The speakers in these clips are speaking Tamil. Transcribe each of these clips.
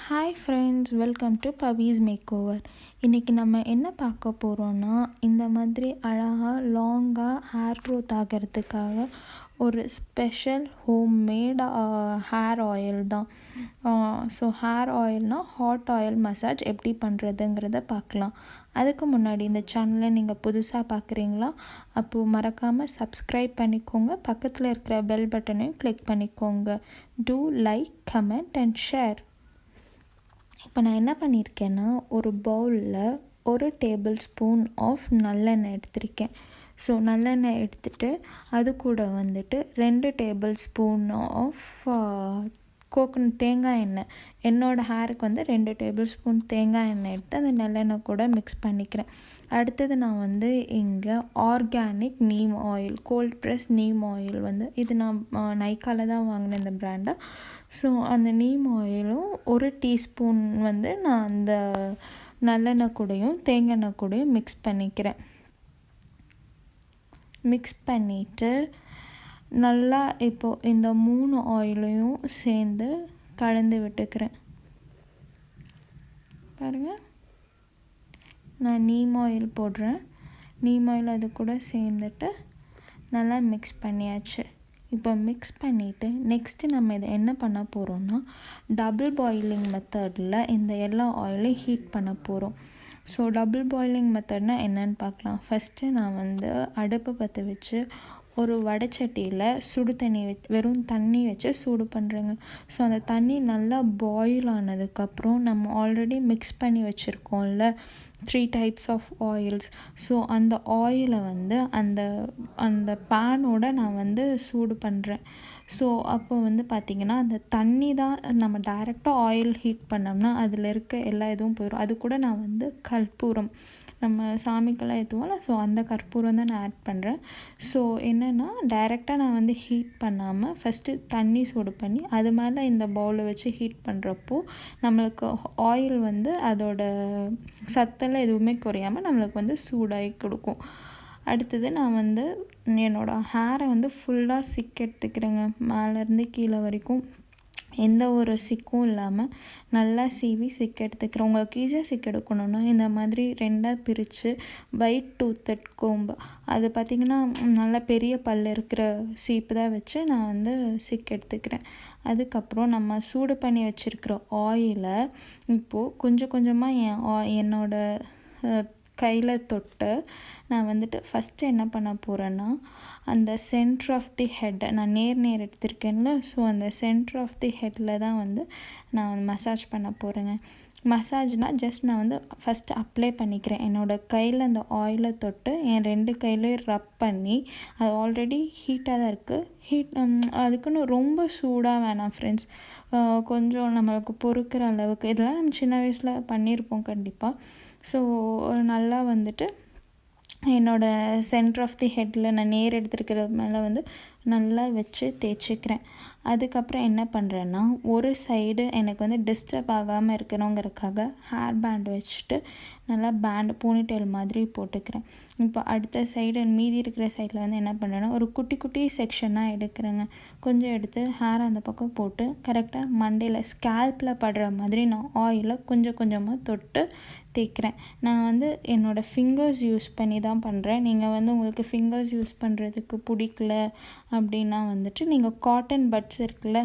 Hi friends, welcome to Pavis makeover. இன்றைக்கி நம்ம என்ன பார்க்க போகிறோன்னா, இந்த மாதிரி அழகாக லாங்காக ஹேர் க்ரோத் ஆகிறதுக்காக ஒரு ஸ்பெஷல் ஹோம்மேட் ஹேர் ஆயில் தான். ஸோ ஹேர் ஆயில்னால் ஹாட் ஆயில் மசாஜ் எப்படி பண்ணுறதுங்கிறத பார்க்கலாம். அதுக்கு முன்னாடி இந்த சேனலை நீங்கள் புதுசாக பார்க்குறீங்களா? அப்போது மறக்காமல் சப்ஸ்கிரைப் பண்ணிக்கோங்க. பக்கத்தில் இருக்கிற பெல் பட்டனையும் கிளிக் பண்ணிக்கோங்க. To like, comment and share. இப்போ நான் என்ன பண்ணியிருக்கேன்னா, ஒரு பவுலில் 1 டேபிள் ஸ்பூன் ஆஃப் நல்லெண்ணெய் எடுத்திருக்கேன். ஸோ நல்லெண்ணெய் எடுத்துகிட்டு அது கூட 2 டேபிள் ஸ்பூன் ஆஃப் தேங்காய் எண்ணெய். என்னோடய ஹேருக்கு 2 டேபிள் ஸ்பூன் தேங்காய் எண்ணெய் எடுத்து அந்த நல்லெண்ணெய் கூட மிக்ஸ் பண்ணிக்கிறேன். அடுத்தது நான் இங்கே organic neem oil, gold press neem oil இது நான் நைக்காவில் தான் வாங்கினேன் இந்த பிராண்டை. ஸோ அந்த நீம் ஆயிலும் 1 டீஸ்பூன் நான் அந்த நல்லெண்ணெய் கூடயும் தேங்காய் எண்ணெய் கூடயும் மிக்ஸ் பண்ணிக்கிறேன். மிக்ஸ் பண்ணிவிட்டு நல்லா இப்போது இந்த 3 ஆயிலையும் சேர்ந்து கலந்து விட்டுக்கிறேன். பாருங்கள், நான் நீம் ஆயில் போடுறேன். நீம் ஆயில் அது கூட சேர்ந்துட்டு நல்லா மிக்ஸ் பண்ணியாச்சு. இப்போ மிக்ஸ் பண்ணிவிட்டு நெக்ஸ்ட்டு நம்ம இதை என்ன பண்ண போகிறோன்னா, டபுள் பாயிலிங் மெத்தடில் இந்த எல்லா ஆயிலையும் ஹீட் பண்ண போகிறோம். ஸோ டபுள் பாயிலிங் மெத்தட்னால் என்னென்னு பார்க்கலாம். ஃபஸ்ட்டு நான் அடுப்பை பற்ற வச்சு ஒரு வடைச்சட்டியில் சுடு தண்ணி வெறும் தண்ணி வச்சு சூடு பண்ணுறேங்க. ஸோ அந்த தண்ணி நல்லா பாயில் ஆனதுக்கப்புறம் நம்ம ஆல்ரெடி மிக்ஸ் பண்ணி வச்சுருக்கோம்ல 3 டைப்ஸ் ஆஃப் ஆயில்ஸ். ஸோ அந்த ஆயிலை அந்த அந்த பேனோட நான் சூடு பண்ணுறேன். ஸோ அப்போ பார்த்திங்கன்னா அந்த தண்ணி தான் நம்ம டைரெக்டாக ஆயில் ஹீட் பண்ணோம்னா அதில் இருக்க எல்லா இதுவும் போயிடும். அது கூட நான் கற்பூரம், நம்ம சாமிக்கெல்லாம் ஏற்றுவோம்ல, ஸோ அந்த கற்பூரம் தான் நான் ஆட் பண்ணுறேன். ஸோ என்னென்னா டைரெக்டாக நான் ஹீட் பண்ணாமல் ஃபஸ்ட்டு தண்ணி சூடு பண்ணி அது மேலே இந்த பவுலை வச்சு ஹீட் பண்ணுறப்போ நம்மளுக்கு ஆயில் அதோட சத்தெல்லாம் எதுவுமே குறையாமல் நம்மளுக்கு சூடாகி கொடுக்கும். அடுத்தது நான் என்னோடய ஹேரை ஃபுல்லாக சிக் எடுத்துக்கிறேங்க. மேலேருந்து கீழே வரைக்கும் எந்த ஒரு சிக்கும் இல்லாமல் நல்லா சீவி சிக் எடுத்துக்கிறேன். உங்களுக்கு ஈஸியாக சிக் எடுக்கணுன்னா இந்த மாதிரி 2ஆக பிரித்து ஒயிட் டூத்தட் கோம்பு, அது பார்த்திங்கன்னா நல்லா பெரிய பல் இருக்கிற சீப்பு தான் வச்சு நான் சிக் எடுத்துக்கிறேன். அதுக்கப்புறம் நம்ம சூடு பண்ணி வச்சுருக்கிற ஆயிலை இப்போது கொஞ்சம் கொஞ்சமாக என்னோடய கையில் தொட்டு நான் ஃபஸ்ட்டு என்ன பண்ண போகிறேன்னா, அந்த சென்டர் ஆஃப் தி ஹெட்டை நான் நேர் எடுத்திருக்கேன்ல, ஸோ அந்த சென்டர் ஆஃப் தி ஹெட்டில் தான் நான் மசாஜ் பண்ண போகிறேங்க. மசாஜ்னால் ஜஸ்ட் நான் ஃபஸ்ட்டு அப்ளை பண்ணிக்கிறேன். என்னோடய கையில் அந்த ஆயிலை தொட்டு என் 2 கையிலையும் ரப் பண்ணி, அது ஆல்ரெடி ஹீட்டாக தான் இருக்குது. அதுக்குன்னு ரொம்ப சூடாக வேணாம் ஃப்ரெண்ட்ஸ். கொஞ்சம் நம்மளுக்கு பொறுக்கிற அளவுக்கு, இதெல்லாம் நம்ம சின்ன வயசில் பண்ணியிருப்போம் கண்டிப்பாக. ஸோ நல்லா என்னோடய சென்டர் ஆஃப் தி ஹெட்டில் நான் நேர் எடுத்துருக்கிறது மேலே நல்லா வச்சு தேய்ச்சிக்கிறேன். அதுக்கப்புறம் என்ன பண்ணுறேன்னா, ஒரு சைடு எனக்கு டிஸ்டர்ப் ஆகாமல் இருக்கணுங்கிறதுக்காக ஹேர் பேண்ட் வச்சுட்டு நல்லா பேண்ட் போனிடெயில் மாதிரி போட்டுக்கிறேன். இப்போ அடுத்த சைடு மீதி இருக்கிற சைடில் என்ன பண்ணுறேன்னா, ஒரு குட்டி குட்டி செக்ஷனாக எடுக்கிறேங்க. கொஞ்சம் எடுத்து ஹேர் அந்த பக்கம் போட்டு கரெக்டாக மண்டையில் ஸ்கேல்பில் படுற மாதிரி நான் ஆயிலை கொஞ்சம் கொஞ்சமாக தொட்டு தேய்க்கிறேன். நான் என்னோடய ஃபிங்கர்ஸ் யூஸ் பண்ணி தான் பண்ணுறேன். நீங்கள் உங்களுக்கு ஃபிங்கர்ஸ் யூஸ் பண்ணுறதுக்கு பிடிக்கல அப்படின்னா நீங்கள் காட்டன் பட்ஸ் இருக்குல்ல,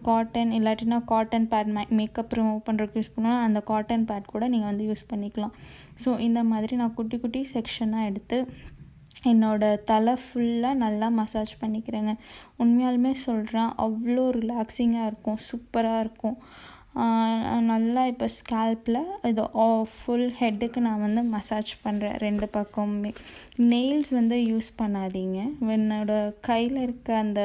காட்டன் இல்லாட்டினா காட்டன் பேட் மேக்கப் ரிமூவ் பண்ணுறதுக்கு யூஸ் பண்ணுவோம், அந்த காட்டன் பேட் கூட நீங்கள் யூஸ் பண்ணிக்கலாம். ஸோ இந்த மாதிரி நான் குட்டி குட்டி செக்ஷனாக எடுத்து என்னோடய தலை ஃபுல்லாக நல்லா மசாஜ் பண்ணிக்கிறேங்க. உண்மையாலுமே சொல்கிறேன், அவ்வளோ ரிலாக்ஸிங்காக இருக்கும், சூப்பராக இருக்கும். நல்லா இப்போ ஸ்கேல்பில் இது ஃபுல் ஹெட்டுக்கு நான் மசாஜ் பண்ணுறேன் 2 பக்கமுமே. நெயில்ஸ் யூஸ் பண்ணாதீங்க. என்னோடய கையில் இருக்க அந்த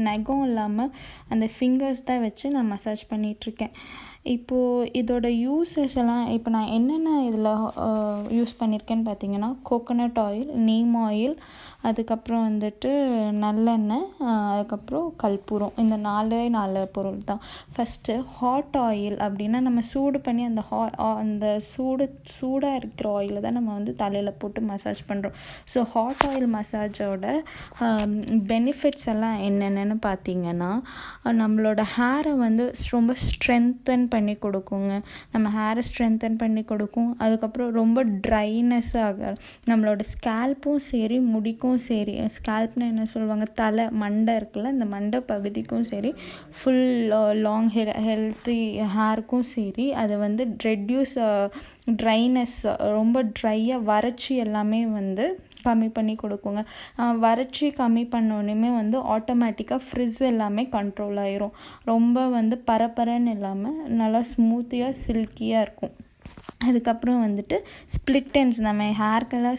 நகம் இல்லாமல் அந்த ஃபிங்கர்ஸ் தான் வச்சு நான் மசாஜ் பண்ணிகிட்ருக்கேன். இப்போது இதோட யூஸஸ் எல்லாம் இப்போ நான் என்னென்ன இதில் யூஸ் பண்ணியிருக்கேன்னு பார்த்தீங்கன்னா, கோகோனட் ஆயில், நீம் ஆயில், அதுக்கப்புறம் நல்லெண்ணெய், அதுக்கப்புறம் கற்பூரம். இந்த 4 பொருள் தான். ஃபஸ்ட்டு ஹாட் ஆயில் அப்படின்னா நம்ம சூடு பண்ணி அந்த சூடாக இருக்கிற ஆயிலை தான் நம்ம வந்து தலையில் போட்டு மசாஜ் பண்ணுறோம். ஸோ ஹாட் ஆயில் மசாஜோட பெனிஃபிட்ஸ் எல்லாம் என்னென்னு பார்த்தீங்கன்னா, நம்மளோட ஹேரை வந்து ரொம்ப ஸ்ட்ரென்தன் பண்ணி கொடுக்குங்க. நம்ம ஹேரை ஸ்ட்ரென்தன் பண்ணி கொடுக்கும். அதுக்கப்புறம் ரொம்ப ட்ரைனஸ் நம்மளோட ஸ்கேல்ப்பும் சரி முடிக்கும் சரி, ஸ்கேல்ப்னு என்ன சொல்லுவாங்க, தலை மண்டை இருக்குல்ல, இந்த மண்டை பகுதிக்கும் சரி, ஃபுல் லாங் ஹெல்த்தி ஹேருக்கும் சரி, அதை வந்து ரெட்யூஸ் ட்ரைனஸ், ரொம்ப ட்ரையாக வறட்சி எல்லாமே வந்து கம்மி பண்ணி கொடுக்குங்க. வறட்சி கம்மி பண்ணோன்னே வந்து ஆட்டோமேட்டிக்காக ஃப்ரிட்ஜ் எல்லாமே கண்ட்ரோல் ஆயிரும். ரொம்ப வந்து பரபரன்னு இல்லாமல் நல்லா ஸ்மூத்தியாக சில்கியாக இருக்கும். அதுக்கப்புறம் வந்துட்டு ஸ்ப்ளிட் எண்ட்ஸ், நம்ம ஹேர்க்கெல்லாம்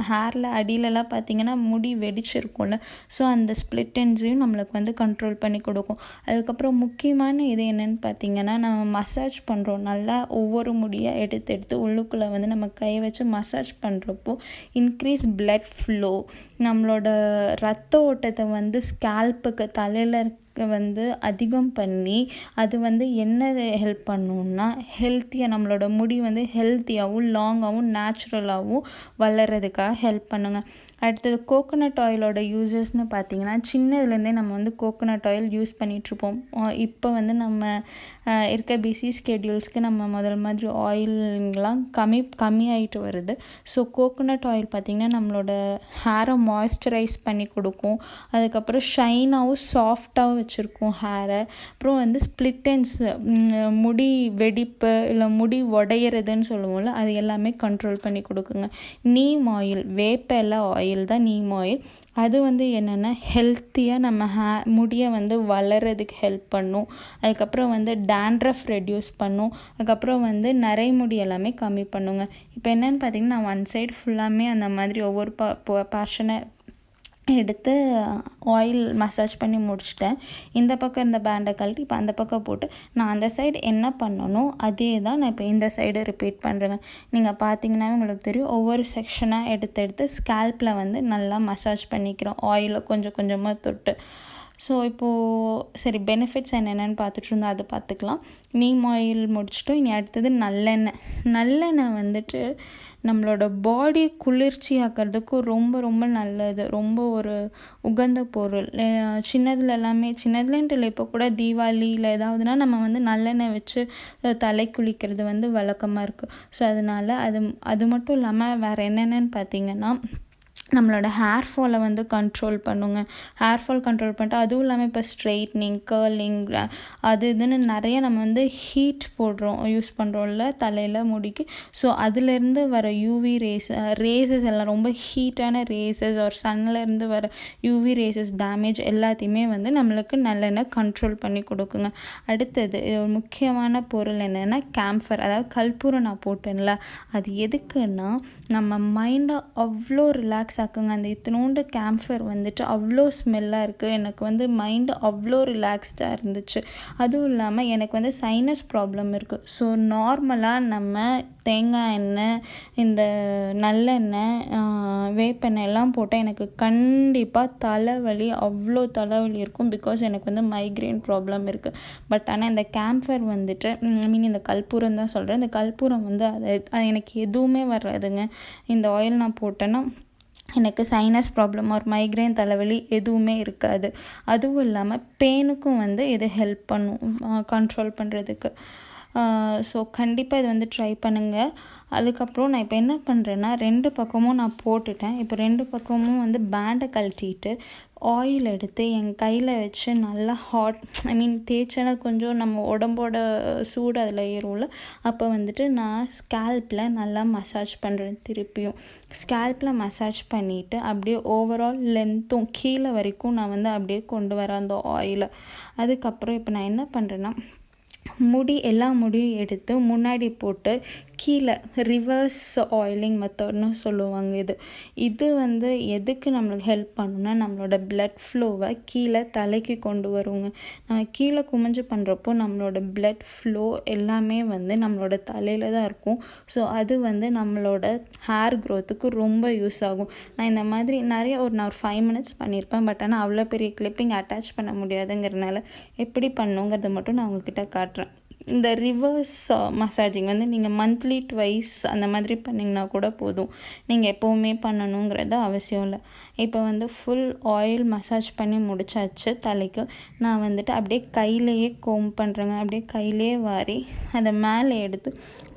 ஹேரில் அடியிலலாம் பார்த்திங்கன்னா முடி வெடிச்சிருக்கும்ல, ஸோ அந்த ஸ்ப்ளிட் எண்ட்ஸையும் நம்மளுக்கு வந்து கண்ட்ரோல் பண்ணி கொடுக்கும். அதுக்கப்புறம் முக்கியமான இது என்னென்னு பார்த்திங்கன்னா, நம்ம மசாஜ் பண்ணுறோம், நல்லா ஒவ்வொரு முடியாக எடுத்து உள்ளுக்குள்ளே வந்து நம்ம கை வச்சு மசாஜ் பண்ணுறப்போ இன்க்ரீஸ் பிளட் ஃப்ளோ, நம்மளோட ரத்த ஓட்டத்தை வந்து ஸ்கேல்ப்புக்கு தலையில் வந்து அதிகம் பண்ணி அது வந்து என்ன ஹெல்ப் பண்ணுன்னா, ஹெல்த்தியாக நம்மளோட முடி வந்து ஹெல்த்தியாகவும் லாங்காகவும் நேச்சுரலாகவும் வளர்கிறதுக்காக ஹெல்ப் பண்ணுங்க. அடுத்தது கோகோனட் ஆயிலோட யூசஸ்ன்னு பார்த்தீங்கன்னா, சின்னதுலேருந்தே நம்ம வந்து கோகோனட் ஆயில் யூஸ் பண்ணிகிட்ருப்போம். இப்போ வந்து நம்ம இருக்க பிஸி ஸ்கெடியூல்ஸ்க்கு நம்ம முதல் மாதிரி ஆயிலெலாம் கம்மியாயிட்டு வருது. ஸோ கோகோனட் ஆயில் பார்த்திங்கன்னா நம்மளோட ஹேரை மாய்ஸ்சரைஸ் பண்ணி கொடுக்கும். அதுக்கப்புறம் ஷைனாகவும் சாஃப்டாகவும் வச்சுருக்கும் ஹேரை. அப்புறம் வந்து ஸ்ப்ளிட் எண்ட்ஸ், முடி வெடிப்பு இல்லை முடி உடையிறதுன்னு சொல்லுவோம்ல, அது எல்லாமே கண்ட்ரோல் பண்ணி கொடுக்குங்க. நீம் ஆயில், வேப்ப ஆயில் தான் நீம் ஆயில். அது வந்து என்னென்னா ஹெல்த்தியாக நம்ம முடியை வந்து வளர்கிறதுக்கு ஹெல்ப் பண்ணும். அதுக்கப்புறம் வந்து டேண்ட்ரஃப் ரெடியூஸ் பண்ணும். அதுக்கப்புறம் வந்து நரைமுடி எல்லாமே கம்மி பண்ணுங்க. இப்போ என்னென்னு பார்த்தீங்கன்னா, நான் ஒன் சைடு ஃபுல்லாமே அந்த மாதிரி ஒவ்வொரு பார்ஷனை எடுத்து ஆயில் மசாஜ் பண்ணி முடிச்சிட்டேன். இந்த பக்கம் இந்த பேண்டை கழட்டி இப்போ அந்த பக்கம் போட்டு நான் அந்த சைடு என்ன பண்ணணும் அதே தான் நான் இப்போ இந்த சைடு ரிப்பீட் பண்ணுறேங்க. நீங்கள் பார்த்தீங்கன்னா உங்களுக்கு தெரியும், ஒவ்வொரு செக்ஷனாக எடுத்து ஸ்கேல்ப்பில் வந்து நல்லா மசாஜ் பண்ணிக்கிறோம், ஆயிலை கொஞ்சம் கொஞ்சமாக தொட்டு. ஸோ இப்போது சரி, பெனிஃபிட்ஸ் என்னென்னு பார்த்துட்டு இருந்தோம், அதை பார்த்துக்கலாம். நீம் ஆயில் முடிச்சிட்டோம். இனி அடுத்தது நல்லெண்ணெய் வந்துட்டு நம்மளோட பாடி குளிர்ச்சி ஆக்கிறதுக்கு ரொம்ப ரொம்ப நல்லது, ரொம்ப ஒரு உகந்த பொருள். சின்னதுலன்ட்டு இல்லை, இப்போ கூட தீபாவளி இல்லை ஏதாவதுனா நம்ம வந்து நல்லெண்ணெய் வச்சு தலை குளிக்கிறது வந்து வழக்கமாக இருக்குது. ஸோ அதனால் அது மட்டும் இல்லாமல் வேறு என்னென்னு பார்த்திங்கன்னா, நம்மளோட ஹேர் ஃபாலை வந்து கண்ட்ரோல் பண்ணுங்க. ஹேர் ஃபால் கண்ட்ரோல் பண்ணிட்டு, அதுவும் இல்லாமல் இப்போ ஸ்ட்ரெயிட்னிங், கர்லிங், அது இதுன்னு நிறைய நம்ம வந்து ஹீட் யூஸ் பண்ணுறோம்ல தலையில் முடிக்கு. ஸோ அதுலேருந்து வர யூவி ரேசஸ் எல்லாம், ரொம்ப ஹீட்டான ரேசஸ் ஒரு சன்லேருந்து வர யூவி ரேசஸ் டேமேஜ் எல்லாத்தையுமே வந்து நம்மளுக்கு நல்லெண்ணெய் கண்ட்ரோல் பண்ணி கொடுக்குங்க. அடுத்தது ஒரு முக்கியமான பொருள் என்னென்னா கேம்ஃபர், அதாவது கற்பூரம். நான் போட்டேன்ல, அது எதுக்குன்னா நம்ம மைண்டை அவ்வளோ ரிலாக்ஸ் ஆக்குங்க. அந்த இத்தினோண்டு கேம்ஃபர் வந்துட்டு அவ்வளோ ஸ்மெல்லாக இருக்குது. எனக்கு வந்து மைண்டு அவ்வளோ ரிலாக்ஸ்டாக இருந்துச்சு. அதுவும் இல்லாமல் எனக்கு வந்து சைனஸ் ப்ராப்ளம் இருக்குது. ஸோ நார்மலாக நம்ம தேங்காய் எண்ணெய், இந்த நல்லெண்ணெய், வேப்பெண்ணெய் எல்லாம் போட்டால் எனக்கு கண்டிப்பாக தலைவலி, அவ்வளோ தலைவலி இருக்கும். பிகாஸ் எனக்கு வந்து மைக்ரேன் ப்ராப்ளம் இருக்குது. பட் ஆனால் இந்த கேம்ஃபர் வந்துட்டு இந்த கற்பூரம் தான் சொல்கிறேன். இந்த கற்பூரம் வந்து அது எனக்கு எதுவுமே வராதுங்க. இந்த ஆயில் நான் போட்டேன்னா எனக்கு சைனஸ் ப்ராப்ளம் ஒரு மைக்ரேன் தலைவலி எதுவுமே இருக்காது. அதுவும் இல்லாமல் பெயினுக்கும் வந்து இது ஹெல்ப் பண்ணும் கண்ட்ரோல் பண்ணுறதுக்கு. ஸோ கண்டிப்பாக இது வந்து ட்ரை பண்ணுங்கள். அதுக்கப்புறம் நான் இப்போ என்ன பண்ணுறேன்னா, 2 பக்கமும் நான் போட்டுட்டேன். இப்போ 2 பக்கமும் வந்து பேண்டை கழட்டிட்டு ஆயில் எடுத்து என் கையில் வச்சு நல்லா தேய்ச்சனா கொஞ்சம் நம்ம உடம்போட சூடு அதில் ஏறும்ல, அப்போ வந்துட்டு நான் ஸ்கேல்ப்பில் நல்லா மசாஜ் பண்ணுறேன். திருப்பியும் ஸ்கேல்ப்பில் மசாஜ் பண்ணிவிட்டு அப்படியே ஓவரால் லென்த்தும் கீழே வரைக்கும் நான் வந்து அப்படியே கொண்டு வரேன் அந்த ஆயிலை. அதுக்கப்புறம் இப்போ நான் என்ன பண்ணுறேன்னா, எல்லா முடியும் எடுத்து முன்னாடி போட்டு கீழே ரிவர்ஸ் ஆயிலிங் மெத்தட்னு சொல்லுவாங்க. இது வந்து எதுக்கு நம்மளுக்கு ஹெல்ப் பண்ணுன்னா, நம்மளோட பிளட் ஃப்ளோவை கீழே தலைக்கு கொண்டு வருங்க. நம்ம கீழே குமிஞ்சு பண்ணுறப்போ நம்மளோட பிளட் ஃப்ளோ எல்லாமே வந்து நம்மளோட தலையில் தான் இருக்கும். ஸோ அது வந்து நம்மளோட ஹேர் க்ரோத்துக்கு ரொம்ப யூஸ் ஆகும். நான் இந்த மாதிரி நான் ஒரு 5 மினிட்ஸ் பண்ணியிருப்பேன். பட் ஆனால் அவ்வளோ பெரிய கிளிப்பிங் அட்டாச் பண்ண முடியாதுங்கிறதுனால எப்படி பண்ணுங்கிறத மட்டும் நான் உங்ககிட்ட காட்டுறேன். இந்த ரிவர்ஸ் மசாஜிங் வந்து நீங்கள் மந்த்லி ட்வைஸ் அந்த மாதிரி பண்ணிங்கன்னா கூட போதும். நீங்கள் எப்போவுமே பண்ணணுங்கிறது அவசியம் இல்லை. இப்போ வந்து ஃபுல் ஆயில் மசாஜ் பண்ணி முடிச்சாச்சு தலைக்கு. நான் வந்துட்டு அப்படியே கையிலையே கோம் பண்ணுறேங்க. அப்படியே கையிலே வாரி அதை மேலே எடுத்து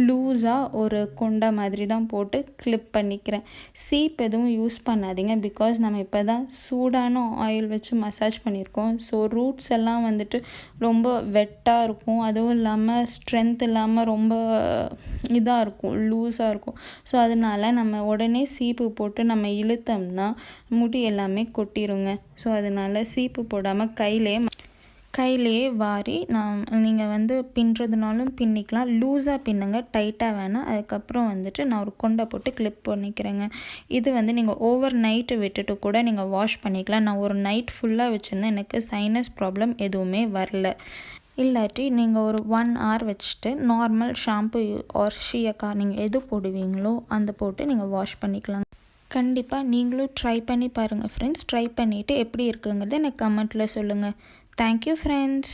லூஸாக ஒரு கொண்டை மாதிரி தான் போட்டு கிளிப் பண்ணிக்கிறேன். சீப் எதுவும் யூஸ் பண்ணாதீங்க. பிகாஸ் நம்ம இப்போ தான் சூடான ஆயில் வச்சு மசாஜ் பண்ணியிருக்கோம். ஸோ ரூட்ஸ் எல்லாம் வந்துட்டு ரொம்ப வெட்டாக இருக்கும். அதுவும் இல்லாமல் ஸ்ட்ரென்த் இல்லாமல் ரொம்ப இதாக இருக்கும், லூஸாக இருக்கும். ஸோ அதனால் நம்ம உடனே சீப்பு போட்டு நம்ம இழுத்தோம்னா முடி எல்லாமே கொட்டிடுங்க. ஸோ அதனால் சீப்பு போடாமல் கையிலே வாரி நீங்கள் வந்து பின்னுறதுனாலும் பின்னிக்கலாம். லூஸாக பின்னுங்க, டைட்டாக வேணாம். அதுக்கப்புறம் வந்துட்டு நான் ஒரு கொண்டை போட்டு கிளிப் பண்ணிக்கிறேங்க. இது வந்து நீங்கள் ஓவர் நைட்டு விட்டுட்டு கூட நீங்கள் வாஷ் பண்ணிக்கலாம். நான் ஒரு நைட் ஃபுல்லாக வச்சுருந்தேன், எனக்கு சைனஸ் ப்ராப்ளம் எதுவுமே வரல. இல்லாட்டி நீங்கள் ஒரு 1 hour வச்சுட்டு நார்மல் ஷாம்பு ஆர் ஷியக்கா நீங்கள் எது போடுவீங்களோ அந்த போட்டு நீங்கள் வாஷ் பண்ணிக்கலாம். கண்டிப்பாக நீங்களும் ட்ரை பண்ணி பாருங்கள் ஃப்ரெண்ட்ஸ். ட்ரை பண்ணிவிட்டு எப்படி இருக்குங்கிறத எனக்கு கமெண்ட்டில் சொல்லுங்கள். Thank you friends.